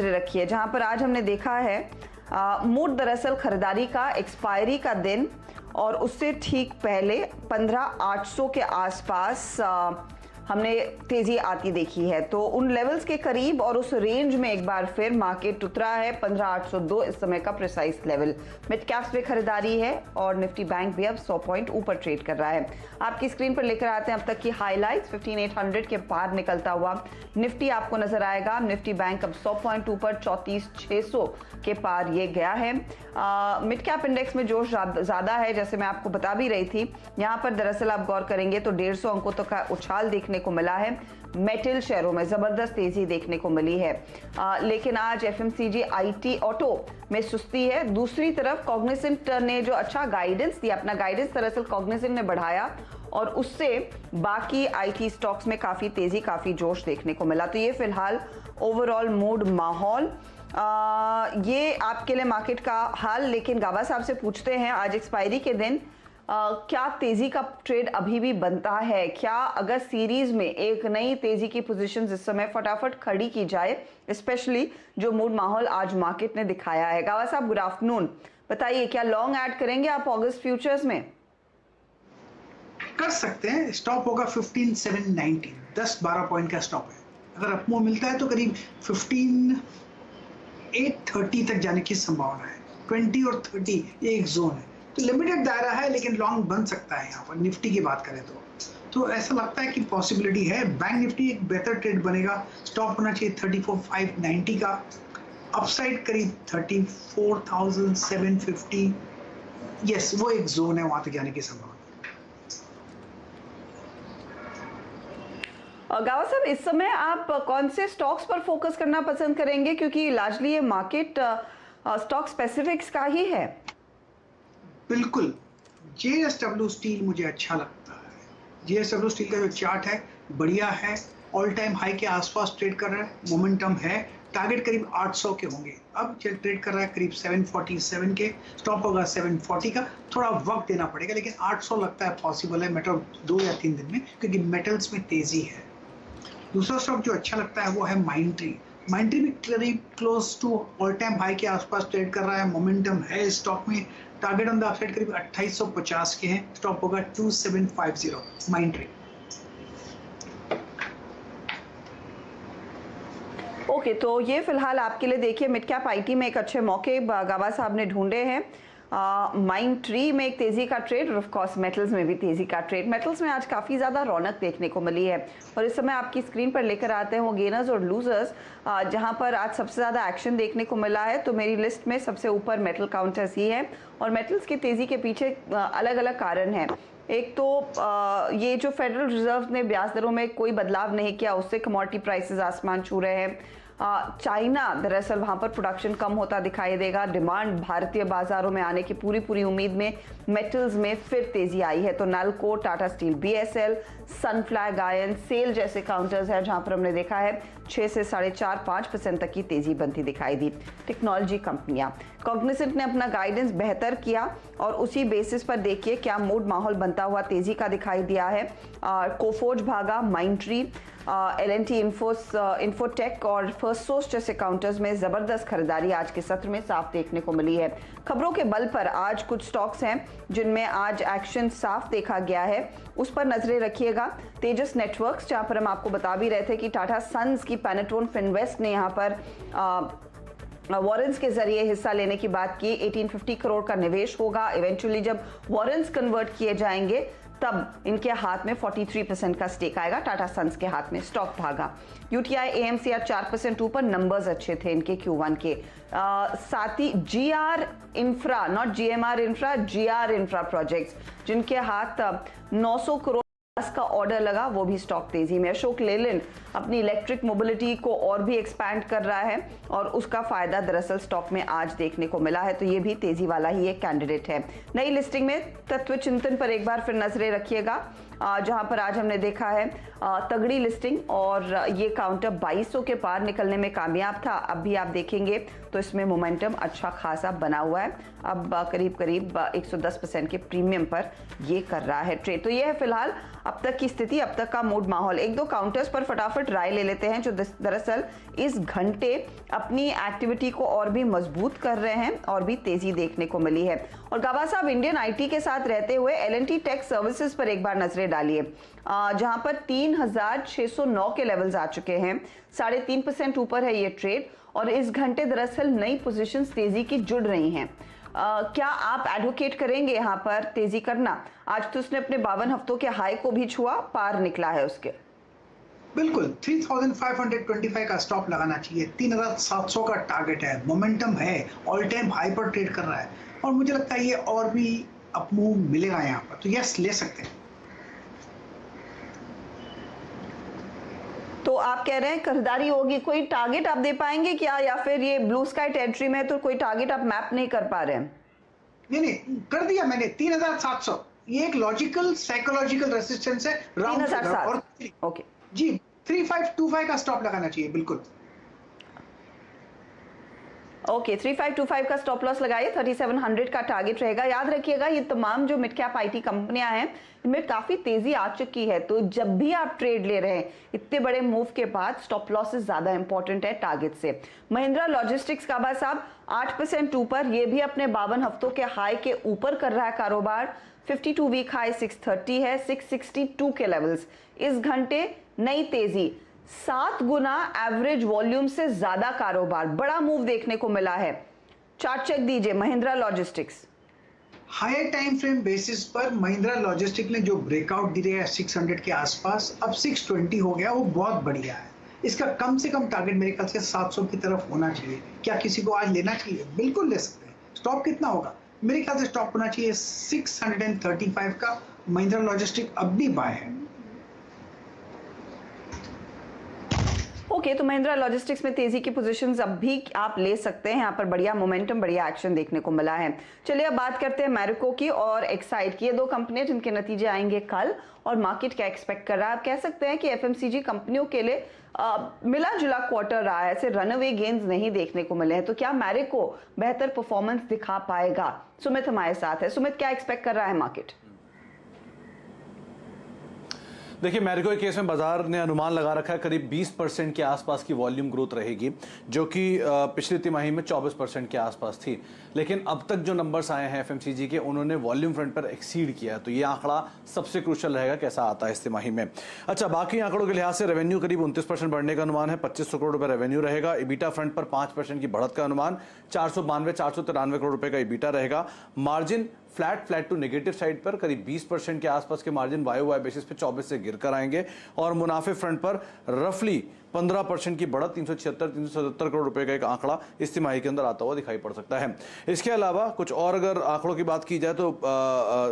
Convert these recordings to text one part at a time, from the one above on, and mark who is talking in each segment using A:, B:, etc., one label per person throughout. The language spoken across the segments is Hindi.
A: नजरें रखिए, जहां पर आज हमने देखा है मूड दरअसल खरीदारी का एक्सपायरी का दिन और उससे ठीक पहले 15,800 के आसपास हमने तेजी आती देखी है। तो उन लेवल्स के करीब और उस रेंज में एक बार फिर मार्केट उतरा है। 15,802 इस समय का प्रिसाइज लेवल। मिड कैप्स में खरीदारी है और निफ्टी बैंक भी अब 100 पॉइंट ऊपर ट्रेड कर रहा है। आपकी स्क्रीन पर लेकर आते हैं अब तक की हाईलाइट्स। 15,800 के पार निकलता हुआ निफ्टी आपको नजर आएगा। निफ्टी बैंक अब 100 पॉइंट ऊपर 34,600 के पार ये गया है। मिड कैप इंडेक्स में जोश ज्यादा है, जैसे मैं आपको बता भी रही थी। यहाँ पर दरअसल आप गौर करेंगे तो 150 अंकों तक का उछाल देखने को मिला है। मेटल शेयरों में जबरदस्त तेजी देखने को मिली है, लेकिन आज एफएमसीजी, आईटी, ऑटो में सुस्ती है। दूसरी तरफ कॉग्निसेंट ने जो अच्छा गाइडेंस दिया, अपना गाइडेंस दरअसल कॉग्निसेंट ने बढ़ाया और उससे बाकी आईटी स्टॉक्स में काफी तेजी, काफी जोश देखने को मिला। तो ये फिलहाल ओवरऑल मूड माहौल ये आपके लिए मार्केट का हाल। लेकिन गाबा साहब से पूछते हैं, आज एक्सपायरी के दिन क्या तेजी का ट्रेड अभी भी बनता है? क्या अगर सीरीज में एक नई तेजी की पोजीशन इस समय फटाफट खड़ी की जाए, स्पेशली जो मूड माहौल आज मार्केट ने दिखाया है? गावा साहब गुड आफ्टरनून, बताइए क्या लॉन्ग ऐड करेंगे आप अगस्त फ्यूचर्स में?
B: कर सकते हैं। स्टॉप होगा 15,790, 10-12 पॉइंट का स्टॉप है। अगर अपमो मिलता है तो करीब 15,830 तक जाने की संभावना है। 20 और 30 ये एक जोन है, तो लिमिटेड दायरा है, लेकिन लॉन्ग बन सकता है। यहाँ पर निफ्टी की बात करें तो ऐसा लगता है कि पॉसिबिलिटी है। बैंक निफ्टी एक बेहतर ट्रेड बनेगा। स्टॉप होना चाहिए 34,590 का। अपसाइड करीब 34,750। यस, वो एक जोन है, वहां तक जाने की संभावना।
A: गावा साहब, इस समय आप कौन से स्टॉक्स पर फोकस करना पसंद करेंगे, क्योंकि लार्जली ये मार्केट स्टॉक स्पेसिफिक्स का ही है?
B: बिल्कुल, जेएसडब्ल्यू स्टील मुझे अच्छा लगता है। जेएसडब्ल्यू स्टील का जो चार्ट है बढ़िया है, ऑल टाइम हाई के आसपास ट्रेड कर रहा है, मोमेंटम है। टारगेट करीब 800 के होंगे, अब ट्रेड कर रहा है करीब 747 के। स्टॉप होगा 740 का। थोड़ा वक्त देना पड़ेगा, लेकिन 800 लगता है पॉसिबल है मेटल 2 या 3 दिन में, क्योंकि मेटल्स में तेजी है। दूसरा स्टॉक जो अच्छा लगता है वो है माइंडट्री। माइंडट्री भी करीब close to all time high के आसपास ट्रेड कर रहा है, मोमेंटम है स्टॉक में। टारगेट ऑन द अपसाइड करीब 2850 के हैं। स्टॉप होगा 2750 माइंडट्री।
A: ओके, तो ये फिलहाल आपके लिए देखिए मिड कैप आईटी में एक अच्छे मौके गावा साहब ने ढूंढे हैं। माइंडट्री में एक तेजी का ट्रेड और ऑफ कोर्स मेटल्स में भी तेजी का ट्रेड। मेटल्स में आज काफी ज्यादा रौनक देखने को मिली है और इस समय आपकी स्क्रीन पर लेकर आते हैं वो गेनर्स और लूजर्स, जहां पर आज सबसे ज्यादा एक्शन देखने को मिला है। तो मेरी लिस्ट में सबसे ऊपर मेटल काउंटर्स ही है और मेटल्स की तेजी के पीछे अलग अलग कारण है। एक तो ये जो फेडरल रिजर्व ने ब्याज दरों में कोई बदलाव नहीं किया, उससे कमोडिटी प्राइसेस आसमान छू रहे हैं। चाइना दरअसल वहां पर प्रोडक्शन कम होता दिखाई देगा। डिमांड भारतीय बाजारों में आने की पूरी उम्मीद में मेटल्स में फिर तेजी आई है। तो Nalco, Tata Steel, BSL, Sunflag Iron, SAIL जैसे काउंटर्स है जहां पर हमने देखा है 6 से 4.5-5% तक की तेजी बनती दिखाई दी। टेक्नोलॉजी कंपनियां, कॉग्निसेंट ने अपना गाइडेंस बेहतर किया और उसी बेसिस पर देखिए क्या मूड माहौल बनता हुआ तेजी का दिखाई दिया है। कोफोर्ज भागा, माइंडट्री, एल&टी इन्फोटेक और फर्स्टसोर्स जैसे काउंटर्स में जबरदस्त खरीदारी आज के सत्र में साफ देखने को मिली है। खबरों के बल पर आज कुछ स्टॉक्स हैं जिनमें आज एक्शन साफ देखा गया है, उस पर नजरें रखिएगा। तेजस नेटवर्क्स, जहां पर हम आपको बता भी रहे थे कि टाटा सन्स की पेनेट्रोन फिनवेस्ट ने यहां पर वॉरेंट्स के जरिए हिस्सा लेने की बात की। 1850 करोड़ का निवेश होगा। इवेंचुअली जब वॉरेंट्स कन्वर्ट किए जाएंगे तब इनके हाथ में 43% का स्टेक आएगा, टाटा सन्स के हाथ में। स्टॉक भागा। यूटीआई, एएमसीआर 4% ऊपर, नंबर्स अच्छे थे इनके Q1 के। साथ ही GR infra, not GMR infra, GR infra projects, जिनके हाथ 900 करोड़ का ऑर्डर लगा, वो भी स्टॉक तेजी में। अशोक लेलैंड अपनी इलेक्ट्रिक मोबिलिटी को और भी एक्सपैंड कर रहा है और उसका फायदा दरअसल स्टॉक में आज देखने को मिला है, तो ये भी तेजी वाला ही एक कैंडिडेट है। नई लिस्टिंग में तत्व चिंतन पर एक बार फिर नजरें रखिएगा। जहां पर आज हमने देखा है तगड़ी लिस्टिंग और ये काउंटर 2200 के पार निकलने में कामयाब था। अब भी आप देखेंगे तो इसमें मोमेंटम अच्छा खासा बना हुआ है। अब करीब करीब 110% के प्रीमियम पर ये कर रहा है ट्रेड। तो ये है फिलहाल अब तक की स्थिति, अब तक का मूड माहौल। एक दो काउंटर्स पर फटाफट राय ले लेते हैं जो दरअसल इस घंटे अपनी एक्टिविटी को और भी मजबूत कर रहे हैं और भी तेजी देखने को मिली है। और गाबा साहब, इंडियन आईटी के साथ रहते हुए L&T टेक सर्विसेज पर एक बार नजरें डालिए, जहां पर 3609 के लेवल्स आ चुके हैं। 3.5% ऊपर है ये ट्रेड और इस घंटे दरअसल नई पोजीशंस तेजी की जुड़ रही हैं। क्या आप एडवोकेट करेंगे यहाँ पर तेजी करना? आज तो उसने अपने 52 हफ्तों के हाई को भी छुआ, पार निकला है उसके।
B: बिल्कुल 3525 का स्टॉप लगाना चाहिए। 3700 का टारगेट है, मोमेंटम है, ऑल टाइम हाई पर ट्रेड कर रहा है और मुझे लगता है ये और भी अपमूव मिलेगा यहाँ पर, तो यस ले सकते हैं।
A: तो आप कह रहे हैं खरीदारी होगी, कोई टारगेट आप दे पाएंगे क्या, या फिर ये ब्लू स्काई टेरिटरी में तो कोई टारगेट आप मैप नहीं कर पा रहे हैं?
B: नहीं कर दिया मैंने 3700, ये एक लॉजिकल साइकोलॉजिकल रेसिस्टेंस है राउंड फिगर। और
A: ओके
B: जी 3525 का स्टॉप लगाना चाहिए बिल्कुल।
A: ओके 3525 का स्टॉप लॉस लगाइए, 3700 का टारगेट रहेगा। याद रखिएगा ये तमाम जो मिड कैप आईटी कंपनियां हैं इनमें काफी तेजी आ चुकी है, तो जब भी आप ट्रेड ले रहे हैं इतने बड़े मूव के बाद स्टॉप लॉसेस ज्यादा इंपॉर्टेंट है टारगेट से। महिंद्रा लॉजिस्टिक्स काबा साहब 8% ऊपर, ये भी अपने 52 हफ्तों के हाई के ऊपर कर रहा है कारोबार। 52 वीक हाई 630 है, 662 के लेवल्स। इस घंटे नई तेजी, 7 गुना एवरेज वॉल्यूम से ज्यादा कारोबार, बड़ा मूव देखने को मिला है। चार्ट चेक दीजिए Mahindra Logistics.
B: Higher time frame basis पर महिंद्रा लॉजिस्टिक ने जो ब्रेकआउट दिया है 600 के आसपास, अब 620 हो गया, वो बहुत बढ़िया है। इसका कम से कम टारगेट मेरे ख्याल से 700 की तरफ होना चाहिए। क्या किसी को आज लेना चाहिए? बिल्कुल ले सकते हैं। स्टॉप कितना होगा? मेरे ख्याल से स्टॉप होना चाहिए 635 का। महिंद्रा लॉजिस्टिक अब भी बाय है।
A: ओके तो महिंद्रा लॉजिस्टिक्स में तेजी की पोजीशंस अब भी आप ले सकते हैं। यहाँ पर बढ़िया मोमेंटम, बढ़िया एक्शन देखने को मिला है। चलिए अब बात करते हैं मैरिको की और एक्साइड की। ये दो कंपनियां जिनके नतीजे आएंगे कल और मार्केट क्या एक्सपेक्ट कर रहा है। आप कह सकते हैं कि एफएमसीजी कंपनियों के लिए मिला जुला क्वार्टर रहा है, ऐसे रनअवे गेन्स नहीं देखने को मिले हैं। तो क्या मैरिको बेहतर परफॉर्मेंस दिखा पाएगा? सुमित हमारे साथ है। सुमित, क्या एक्सपेक्ट कर रहा है मार्केट?
C: देखिए, मैरिको के केस में बाजार ने अनुमान लगा रखा है करीब 20% के आसपास की वॉल्यूम ग्रोथ रहेगी, जो कि पिछली तिमाही में 24% के आसपास थी। लेकिन अब तक जो नंबर्स आए हैं एफएमसीजी के, उन्होंने वॉल्यूम फ्रंट पर एक्सीड किया है, तो ये आंकड़ा सबसे क्रूशियल रहेगा कैसा आता है इस तिमाही में। अच्छा, बाकी आंकड़ों के लिहाज से रेवेन्यू करीब 29% बढ़ने का अनुमान है, 2500 करोड़ रुपए रेवेन्यू रहेगा। इबीटा फ्रंट पर 5% की बढ़त का अनुमान, 493 करोड़ रुपए का इबीटा रहेगा। Margin flat to negative side पर करीब 20% के आसपास के मार्जिन वाई बेसिस पे 24 से गिरकर आएंगे। और मुनाफे फ्रंट पर रफली 15% की बढ़त, 377 करोड़ रुपए का एक आंकड़ा इस तिमाही के अंदर आता हुआ दिखाई पड़ सकता है। इसके अलावा कुछ और अगर आंकड़ों की बात की जाए तो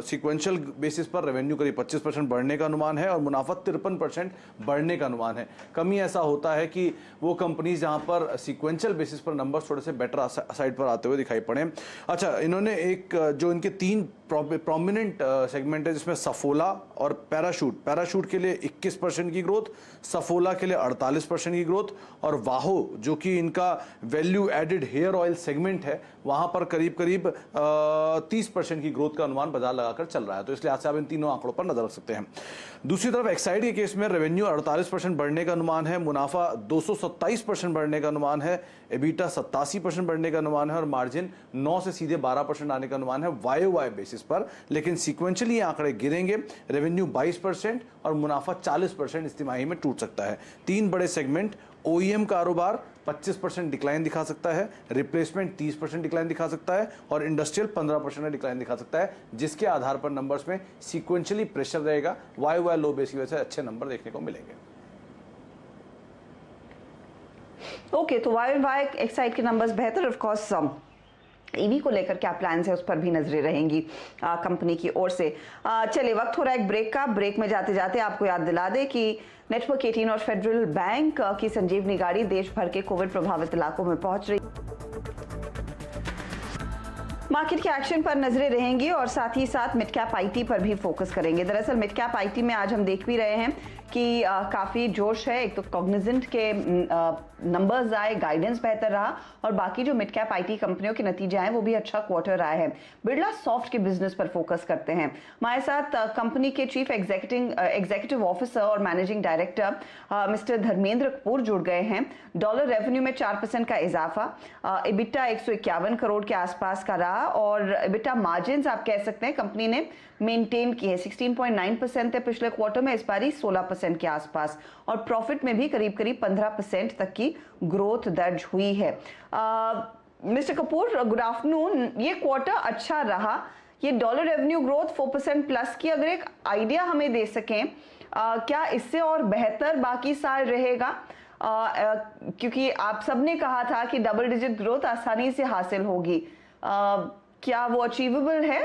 C: सीक्वेंशियल बेसिस पर रेवेन्यू करीब 25% बढ़ने का अनुमान है और मुनाफा 53% बढ़ने का अनुमान है। कमी ऐसा होता है कि वो कंपनीज जहां पर सीक्वेंशियल बेसिस पर नंबर थोड़े से बेटर साइड पर आते हुए दिखाई पड़े। अच्छा, इन्होंने एक जो इनके 3 प्रोमिनेंट सेगमेंट है जिसमें सफोला और पैराशूट के लिए 21% की ग्रोथ, सफोला के लिए 48% की ग्रोथ, और वाहो जो कि इनका value added hair oil segment है, वहां पर करीब 30% की ग्रोथ का अनुमान बाजार लगाकर चल रहा है। तो इसलिए आज से आप इन तीनों आंकड़ों पर नजर रख सकते हैं। दूसरी तरफ एक्साइड के केस में रेवेन्यू 48% बढ़ने का अनुमान है, मुनाफा 227% बढ़ने का अनुमान है, एबिटा 87% बढ़ने का अनुमान है और मार्जिन 9 से सीधे 12% आने का अनुमान है वाई बेसिस पर। लेकिन सीक्वेंशियली ये आंकड़े गिरेंगे, रेवेन्यू 22% और मुनाफा 40% इस तिमाही में टूट सकता है। 3 बड़े सेगमेंट, ओईएम कारोबार 25% डिक्लाइन दिखा सकता है, रिप्लेसमेंट 30% डिक्लाइन दिखा सकता है और इंडस्ट्रियल 15% डिक्लाइन दिखा सकता है, जिसके आधार पर नंबर्स में सीक्वेंशियली प्रेशर रहेगा। वाई लो बेस की वजह से अच्छे नंबर देखने को मिलेंगे।
A: ओके तो वाई एक्साइड के नंबर्स बेहतर, ऑफ कोर्स ईवी को लेकर क्या प्लान्स है उस पर भी नजरें रहेंगी कंपनी की ओर से। चलिए वक्त हो रहा है एक ब्रेक का। ब्रेक में जाते जाते आपको याद दिला दे कि नेटवर्क 18 और फेडरल बैंक की संजीवनी गाड़ी देश भर के कोविड प्रभावित इलाकों में पहुंच रही। मार्केट के एक्शन पर नजरें रहेंगी और साथ ही साथ मिड कैप आईटी पर भी फोकस करेंगे। दरअसल मिड कैप आईटी में आज हम देख भी रहे हैं कि काफ़ी जोश है। एक तो कॉग्निजेंट के नंबर्स आए, गाइडेंस बेहतर रहा और बाकी जो मिड कैप आईटी कंपनियों के नतीजे आए वो भी अच्छा क्वार्टर आए हैं। बिरला सॉफ्ट के बिजनेस पर फोकस करते हैं। हमारे साथ कंपनी के चीफ एग्जीक्यूटिव ऑफिसर और managing director mister Dharmendra Kapoor जुड़ गए हैं। डॉलर रेवेन्यू में 4% का इजाफा, इबिटा 151 करोड़ के आसपास का रहा और इबिटा मार्जिन आप कह सकते हैं कंपनी ने मेंटेन की है। 16.9% है पिछले क्वार्टर में, इस बारी 16% के आसपास और प्रॉफिट में भी करीब करीब 15% तक की ग्रोथ दर्ज हुई है। Mister Kapoor, good afternoon. ये क्वार्टर अच्छा रहा, ये डॉलर रेवेन्यू ग्रोथ 4% प्लस की अगर एक आइडिया हमें दे सकें, क्या इससे और बेहतर बाकी साल रहेगा? क्योंकि आप सबने कहा था कि डबल डिजिट ग्रोथ आसानी से हासिल होगी, क्या वो अचीवेबल है?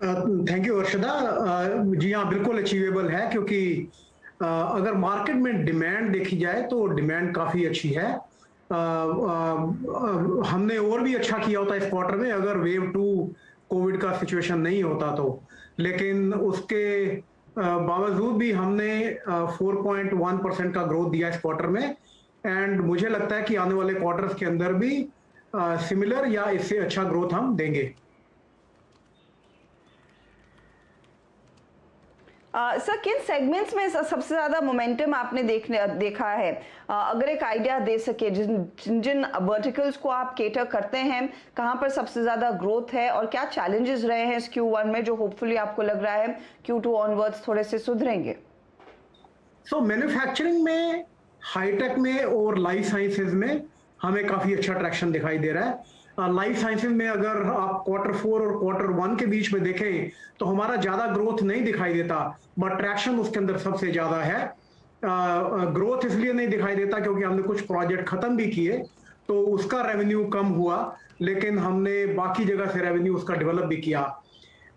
D: Thank you Arshada. जी हाँ, बिल्कुल अचीवेबल है क्योंकि अगर मार्केट में डिमांड देखी जाए तो डिमांड काफ़ी अच्छी है। हमने और भी अच्छा किया होता इस क्वार्टर में अगर वेव 2 कोविड का सिचुएशन नहीं होता तो, लेकिन उसके बावजूद भी हमने 4.1% का ग्रोथ दिया इस क्वार्टर में एंड मुझे लगता है कि आने वाले क्वार्टर्स के अंदर भी सिमिलर या इससे अच्छा ग्रोथ हम देंगे।
A: सर, किन सेगमेंट्स में सबसे ज्यादा मोमेंटम आपने देखा है? अगर एक आइडिया दे सके जिन वर्टिकल्स को आप केटर करते हैं, कहां पर सबसे ज्यादा ग्रोथ है और क्या चैलेंजेस रहे हैं इस Q1 में जो होपफुली आपको लग रहा है Q2 ऑनवर्ड्स थोड़े से सुधरेंगे?
D: मैन्युफैक्चरिंग में, हाईटेक में और लाइफ साइंसेज में हमें काफी अच्छा ट्रैक्शन दिखाई दे रहा है। लाइफ साइंसेज में अगर आप Q4 और Q1 के बीच में देखें तो हमारा ज्यादा ग्रोथ नहीं दिखाई देता, बट ट्रैक्शन उसके अंदर सबसे ज्यादा है। ग्रोथ इसलिए नहीं दिखाई देता क्योंकि हमने कुछ प्रोजेक्ट खत्म भी किए तो उसका रेवेन्यू कम हुआ, लेकिन हमने बाकी जगह से रेवेन्यू उसका डेवलप भी किया।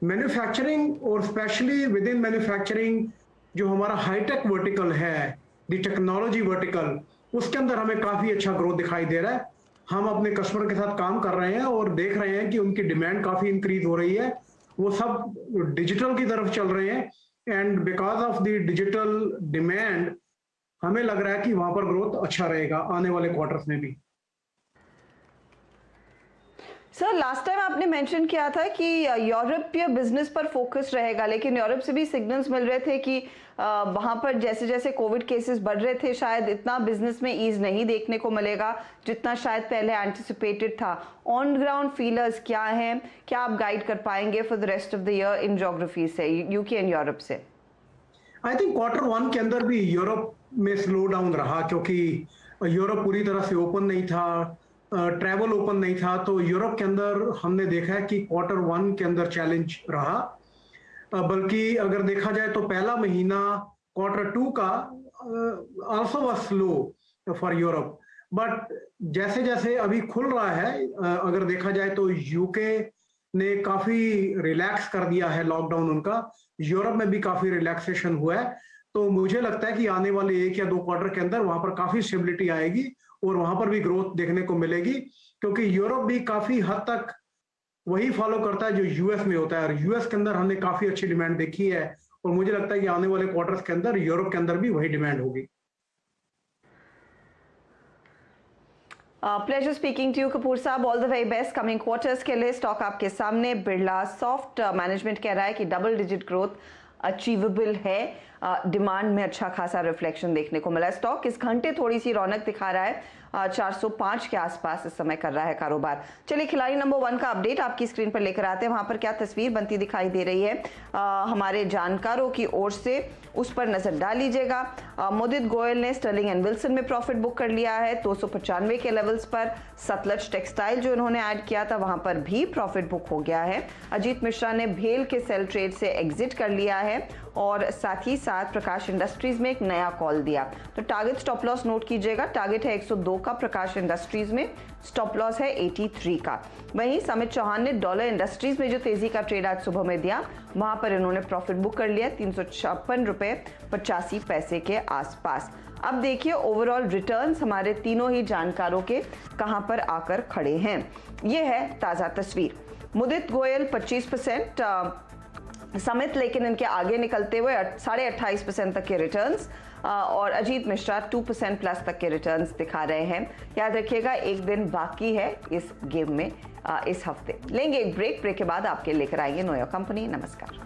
D: मैन्युफैक्चरिंग और स्पेशली विद इन मैन्युफैक्चरिंग जो हमारा हाईटेक वर्टिकल है, द टेक्नोलॉजी वर्टिकल, उसके अंदर हमें काफी अच्छा ग्रोथ दिखाई दे रहा है। हम अपने कस्टमर के साथ काम कर रहे हैं और देख रहे हैं कि उनकी डिमांड काफी इंक्रीज हो रही है, वो सब डिजिटल की तरफ चल रहे हैं and because of the digital demand हमें लग रहा है कि वहां पर ग्रोथ अच्छा रहेगा आने वाले क्वार्टर्स में भी।
A: सर, लास्ट टाइम आपने मेंशन किया था कि यूरोपीय बिजनेस पर फोकस रहेगा, लेकिन यूरोप से भी सिग्नल्स मिल रहे थे कि वहां पर जैसे जैसे कोविड केसेस बढ़ रहे थे शायद इतना बिजनेस में ईज नहीं देखने को मिलेगा जितना शायद पहले एंटिसिपेटेड था। ऑन ग्राउंड फीलर्स क्या हैं, क्या आप गाइड कर पाएंगे for the rest of the year in geography से, यूके एंड यूरोप से?
D: आई थिंक Q1 के अंदर भी यूरोप में स्लो डाउन रहा क्योंकि यूरोप पूरी तरह से ओपन नहीं था, ट्रैवल ओपन नहीं था, तो यूरोप के अंदर हमने देखा है कि Q1 के अंदर चैलेंज रहा। बल्कि अगर देखा जाए तो पहला महीना Q2 का also was slow for Europe, but जैसे जैसे अभी खुल रहा है, अगर देखा जाए तो यूके ने काफी रिलैक्स कर दिया है लॉकडाउन उनका, यूरोप में भी काफी रिलैक्सेशन हुआ है, तो मुझे लगता है कि आने वाले 1 या 2 क्वार्टर के अंदर वहां पर काफी स्टेबिलिटी आएगी और वहां पर भी ग्रोथ देखने को मिलेगी क्योंकि यूरोप भी काफी हद तक वही फॉलो करता है जो यूएस में होता है और यूएस के अंदर हमने काफी अच्छी डिमांड देखी है और मुझे लगता है कि आने वाले क्वार्टर्स के अंदर यूरोप के अंदर भी वही डिमांड होगी।
A: Pleasure speaking to you Kapoor साहब, all the very best coming quarters के लिए। स्टॉक आपके सामने, बिरला सॉफ्ट मैनेजमेंट कह रहा है कि डबल डिजिट ग्रोथ अचीवेबल है, डिमांड में अच्छा खासा रिफ्लेक्शन देखने को मिला है। स्टॉक इस घंटे थोड़ी सी रौनक दिखा रहा है, 405 के आसपास इस समय कर रहा है कारोबार। चलिए खिलाड़ी नंबर 1 का अपडेट आपकी स्क्रीन पर लेकर आते हैं, वहां पर क्या तस्वीर बनती दिखाई दे रही है हमारे जानकारों की ओर से, उस पर नजर डाल लीजिएगा। मोदित गोयल ने स्टर्लिंग एंड विल्सन में प्रॉफिट बुक कर लिया है 295 के लेवल्स पर। सतलज टेक्सटाइल जो इन्होंने ऐड किया था वहां पर भी प्रॉफिट बुक हो गया है। अजीत मिश्रा ने भेल के सेल ट्रेड से एग्जिट कर लिया है और साथ ही साथ प्रकाश इंडस्ट्रीज में एक नया कॉल दिया। तो टारगेट स्टॉप लॉस नोट कीजिएगा, टारगेट है 102 का प्रकाश इंडस्ट्रीज में, स्टॉप लॉस है 83 का। वहीं समित चौहान ने डॉलर इंडस्ट्रीज में जो तेजी का ट्रेड आज सुबह में दिया वहां पर इन्होंने प्रॉफिट बुक कर लिया 356 रुपए 85 पैसे के आसपास। अब देखिए ओवरऑल रिटर्न्स हमारे तीनों ही जानकारों के कहां पर आकर खड़े हैं। ये है ताज़ा तस्वीर। मुदित गोयल 25%, समित लेकिन इनके आगे निकलते हुए 28.5% तक के रिटर्न्स, और अजीत मिश्रा 2% प्लस तक के रिटर्न्स दिखा रहे हैं। याद रखिएगा एक दिन बाकी है इस गेम में इस हफ्ते। लेंगे एक ब्रेक के बाद आपके लेकर आएंगे नो योर कंपनी। नमस्कार।